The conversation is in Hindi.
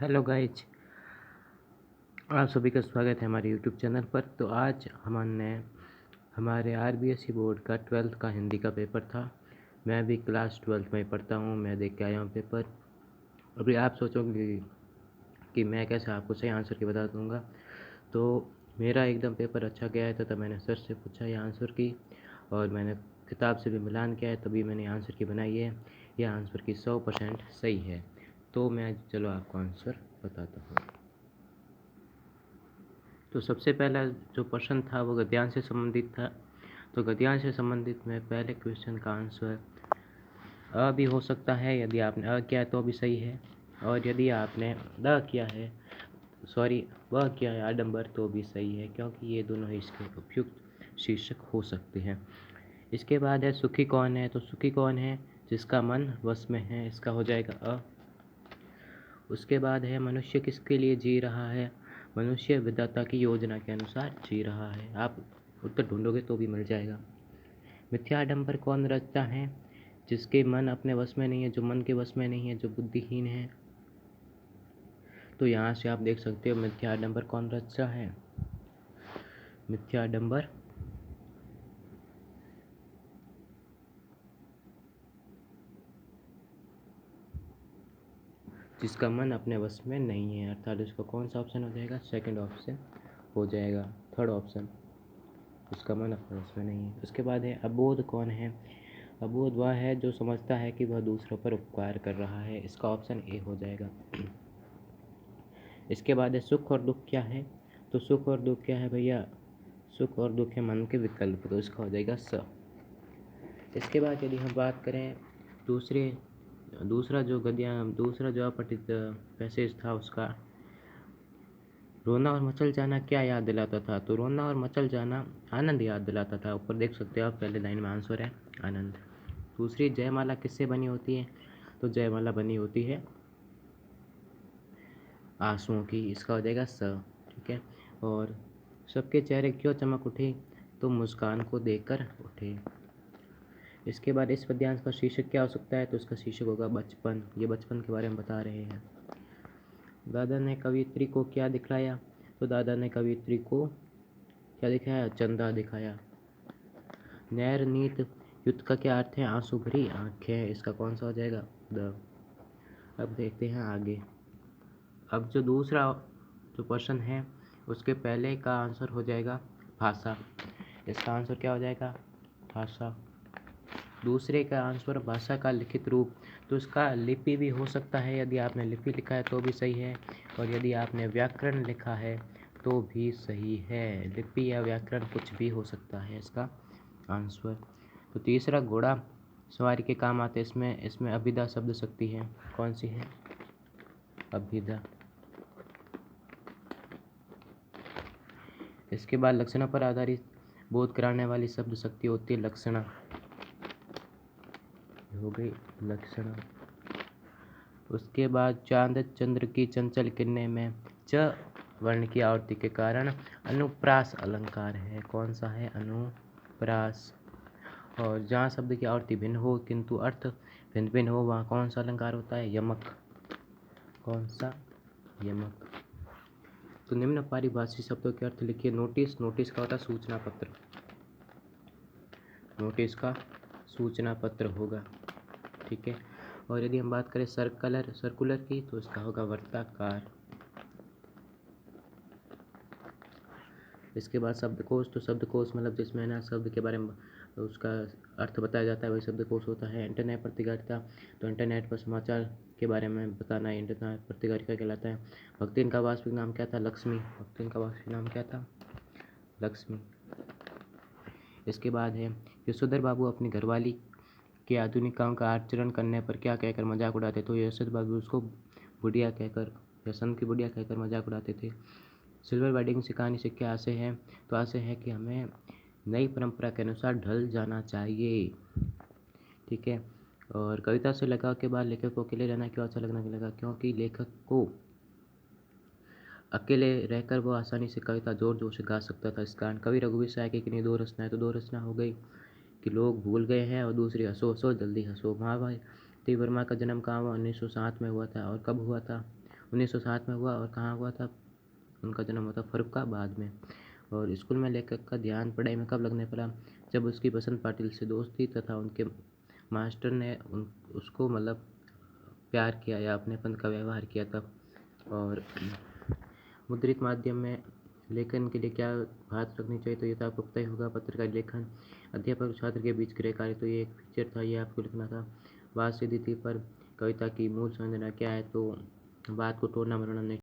हेलो गाइज, आप सभी का स्वागत है हमारे यूट्यूब चैनल पर। तो आज हमने हमारे आरबीएसई बोर्ड का 12th का हिंदी का पेपर था। मैं भी क्लास 12th में ही पढ़ता हूँ। मैं देख के आया हूँ पेपर। अभी आप सोचोगे कि मैं कैसे आपको सही आंसर की बता दूँगा। तो मेरा एकदम पेपर अच्छा गया है। तो मैंने सर से पूछा ये आंसर की, और मैंने किताब से भी मिलान किया है, तभी मैंने आंसर की बनाई है। यह आंसर की 100% सही है। तो मैं चलो आपको आंसर बताता हूँ। तो सबसे पहला जो प्रश्न था वो गद्यांश से संबंधित था। तो गद्यांश से संबंधित में पहले क्वेश्चन का आंसर अ भी हो सकता है। यदि आपने अ किया है तो भी सही है, और यदि आपने द किया है व किया है आडंबर तो भी सही है, क्योंकि ये दोनों ही इसके उपयुक्त शीर्षक हो सकते हैं। इसके बाद है सुखी कौन है। तो सुखी कौन है? जिसका मन वश में है, इसका हो जाएगा अ। उसके बाद है मनुष्य किसके लिए जी रहा है। मनुष्य विधाता की योजना के अनुसार जी रहा है। आप उत्तर ढूंढोगे तो भी मिल जाएगा। मिथ्या आडंबर कौन रचता है? जिसके मन अपने वश में नहीं है, जो मन के वश में नहीं है, जो बुद्धिहीन है। तो यहाँ से आप देख सकते हो मिथ्या आडंबर कौन रचता है। मिथ्या आडंबर जिसका मन अपने वश में नहीं है, अर्थात उसका कौन सा ऑप्शन हो जाएगा? सेकंड ऑप्शन हो जाएगा, थर्ड ऑप्शन। उसका मन अपने वश में नहीं है। उसके बाद है अबोध कौन है। अबोध वह है जो समझता है कि वह दूसरों पर उपकार कर रहा है, इसका ऑप्शन ए हो जाएगा। इसके बाद है सुख और दुख क्या है। तो सुख और दुख क्या है भैया? सुख और दुख है मन के विकल्प, तो इसका हो जाएगा स। इसके बाद यदि हम बात करें दूसरा जो अपठित पैसेज था उसका, रोना और मचल जाना क्या याद दिलाता था। तो रोना और मचल जाना आनंद याद दिलाता था। ऊपर देख सकते हो आप, पहले लाइन में आंसर है आनंद। दूसरी, जयमाला किससे बनी होती है। तो जयमाला बनी होती है आंसुओं की, इसका हो जाएगा स। ठीक है। और सबके चेहरे क्यों चमक उठे। तो मुस्कान को देखकर उठे। इसके बाद इस पद्यांश का शीर्षक क्या हो सकता है। तो इसका शीर्षक होगा बचपन। ये बचपन के बारे में बता रहे हैं। दादा ने कवियत्री को क्या दिखलाया। तो दादा ने कवियत्री को क्या दिखाया? चंदा दिखाया। नैर नीत युद्ध का क्या अर्थ है। आंसू भरी आंखें, इसका कौन सा हो जाएगा? द। अब देखते हैं आगे। अब जो दूसरा जो प्रश्न है उसके पहले का आंसर हो जाएगा भाषा। इसका आंसर क्या हो जाएगा? भाषा। दूसरे का आंसर भाषा का लिखित रूप। तो इसका लिपि भी हो सकता है। यदि आपने लिपि लिखा है तो भी सही है, और यदि आपने व्याकरण लिखा है तो भी सही है। लिपि या व्याकरण कुछ भी हो सकता है इसका आंसर। तो तीसरा, घोड़ा सवारी के काम आते। इसमें अभिधा शब्द शक्ति है। कौन सी है? अभिधा। इसके बाद लक्षणों पर आधारित बोध कराने वाली शब्द शक्ति होती है लक्षणा। हो गई लक्षणा। उसके बाद चांद चंद्र की चंचल किरणें में च वर्ण की आवृत्ति के कारण अनुप्रास अलंकार है। कौन सा है? अनुप्रास। और जहाँ शब्द की आवृत्ति भिन्न हो किंतु अर्थ भिन्न भिन्न हो, वहाँ कौन सा अलंकार होता है? यमक। कौन सा? यमक। तो निम्न पारिभाषिक शब्दों के अर्थ लिखिए। नोटिस। नोटिस का होता है सूचना पत्र। नोटिस का सूचना पत्र होगा। ठीक है। और यदि हम बात करें सर्कुलर की, तो इसका होगा वर्ताकार। इसके बाद शब्दकोश। तो शब्दकोश मतलब जिसमें ना शब्द के बारे में उसका अर्थ बताया जाता है, वही शब्दकोश होता है। इंटरनेट पत्रकारिता। तो इंटरनेट पर समाचार के बारे में बताना इंटरनेट पत्रकारिता कहलाता है। भक्तिन का वास्तविक नाम क्या था? लक्ष्मी। भक्तिन का वास्तविक नाम क्या था? लक्ष्मी। इसके बाद है यशोधर बाबू अपनी घरवाली के आधुनिक काम का आचरण करने पर क्या कहकर मजाक उड़ाते। तो यशोधर बाबू उसको बुढ़िया कहकर, यशंत की बुढ़िया कहकर मजाक उड़ाते थे। सिल्वर वेडिंग से कहानी से क्या आशय है। तो आशय है कि हमें नई परंपरा के अनुसार ढल जाना चाहिए। ठीक है। और कविता से लगाव के बाद लेखक को अकेले रहना क्यों अच्छा लगने लगा। क्योंकि लेखक को अकेले रहकर वो आसानी से कविता जोर जोर से गा सकता था। इस कारण कवि रघुवीर सहाय की कितनी दो रचना है। तो दो रचना हो गई कि लोग भूल गए हैं, और दूसरी हंसो हंसो जल्दी हंसो। महाभारती वर्मा का जन्म कहाँ हुआ? 1907 में हुआ था। और कब हुआ था? 1907 में हुआ और कहाँ हुआ था? उनका जन्म हुआ था फर्रुखाबाद में। और स्कूल में लेखक का ध्यान पढ़ाई में कब लगने लगा? जब उसकी बसंत पाटिल से दोस्ती तथा उनके मास्टर ने उसको मतलब प्यार किया या अपनेपन का व्यवहार किया तब। और मुद्रित माध्यम में लेखन के लिए क्या बात रखनी चाहिए, तो ये तो आपको पता ही होगा। पत्रकार लेखन, अध्यापक और छात्र के बीच गृह कार्य, तो ये एक पिक्चर था, ये आपको लिखना था। बात सीधी थी पर कविता की मूल संरचना क्या है? तो बात को तोड़ना मरोड़ना नहीं।